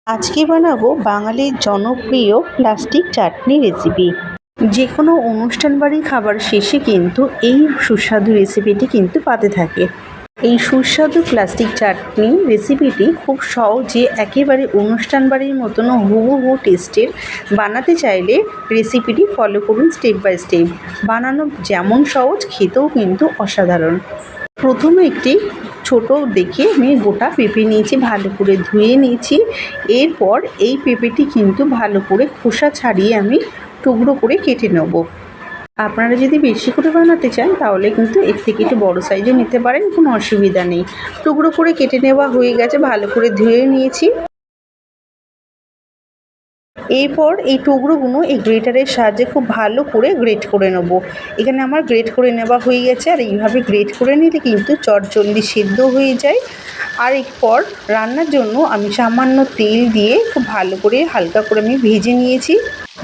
আজকে বানাবো বাঙালির জনপ্রিয় প্লাস্টিক চাটনি রেসিপি। যে কোনো অনুষ্ঠান বাড়ির খাবার শেষে কিন্তু এই সুস্বাদু রেসিপিটি কিন্তু পাতে থাকে। এই সুস্বাদু প্লাস্টিক চাটনি রেসিপিটি খুব সহজে একেবারে অনুষ্ঠান বাড়ির মতন হুবহু টেস্টের। বানাতে চাইলে রেসিপিটি ফলো করুন স্টেপ বাই স্টেপ। বানানো যেমন সহজ, খেতেও কিন্তু অসাধারণ। প্রথমে একটি ছোট দেখে আমি গোটা পেঁপে নিয়েছি, ভালো করে ধুয়ে নিয়েছি। এরপর এই পেঁপেটি কিন্তু ভালো করে খোসা ছাড়িয়ে আমি টুকরো করে কেটে নেব। আপনারা যদি বেশি করে বানাতে চান তাহলে কিন্তু এর থেকে একটু বড়ো সাইজে নিতে পারেন, কোনো অসুবিধা নেই। টুকরো করে কেটে নেওয়া হয়ে গেছে, ভালো করে ধুয়ে নিয়েছি। এরপর এই টুকরোগুলো এই গ্রেটারের সাহায্যে খুব ভালো করে গ্রেট করে নেব। এখানে আমার গ্রেট করে নেওয়া হয়ে গেছে। আর এইভাবে গ্রেট করে নিলে কিন্তু চটজলদি সেদ্ধ হয়ে যায়। আর এরপর রান্নার জন্য আমি সামান্য তেল দিয়ে খুব ভালো করে হালকা করে আমি ভেজে নিয়েছি।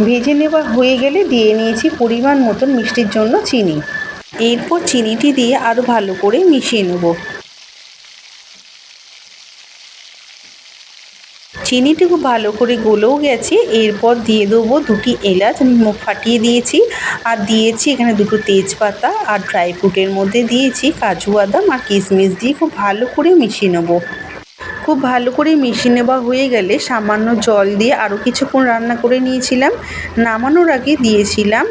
ভেজে নেওয়া হয়ে গেলে দিয়ে নিয়েছি পরিমাণ মতন মিষ্টির জন্য চিনি। এরপর চিনিটি দিয়ে আরও ভালো করে মিশিয়ে নেব। চিনিটি খুব ভালো করে গলেও গেছে। এরপর দিয়ে দেবো দুটি এলাচ, আমি মুখ ফাটিয়ে দিয়েছি। আর দিয়েছি এখানে দুটো তেজপাতা, আর ড্রাই ফ্রুটের মধ্যে দিয়েছি কাজু বাদাম আর কিশমিশ দিয়ে খুব ভালো করে মিশিয়ে নেব। খুব ভালো করে মিশিয়ে নেওয়া হয়ে গেলে সামান্য জল দিয়ে আরও কিছুক্ষণ রান্না করে নিয়েছিলাম। নামানোর আগে দিয়েছিলাম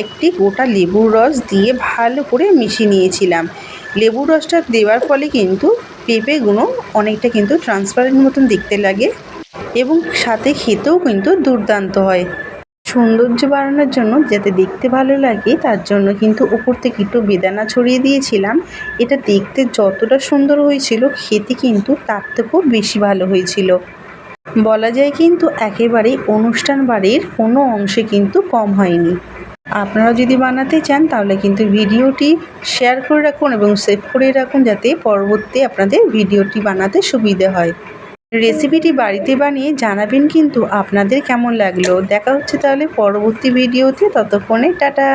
একটি গোটা লেবুর রস দিয়ে ভালো করে মিশিয়ে নিয়েছিলাম। লেবুর রসটা দেওয়ার ফলে কিন্তু পেঁপেগুলো অনেকটা কিন্তু ট্রান্সপারেন্ট মতন দেখতে লাগে এবং সাথে খেতেও কিন্তু দুর্দান্ত হয়। সৌন্দর্য বাড়ানোর জন্য যাতে দেখতে ভালো লাগে তার জন্য কিন্তু উপর থেকে একটু বেদানা ছড়িয়ে দিয়েছিলাম। এটা দেখতে যতটা সুন্দর হয়েছিল, খেতে কিন্তু তার থেকেও বেশি ভালো হয়েছিল। বলা যায় কিন্তু একেবারেই অনুষ্ঠান বাড়ির কোনো অংশে কিন্তু কম হয়নি। আপনারা যদি বানাতে চান তাহলে কিন্তু ভিডিওটি শেয়ার করে রাখুন এবং সেভ করে রাখুন, যাতে পরবর্তী আপনাদের ভিডিওটি বানাতে সুবিধে হয়। রেসিপিটি বাড়িতে বানিয়ে জানাবেন কিন্তু আপনাদের কেমন লাগলো। দেখা হচ্ছে তাহলে পরবর্তী ভিডিওতে, ততক্ষণে টাটা।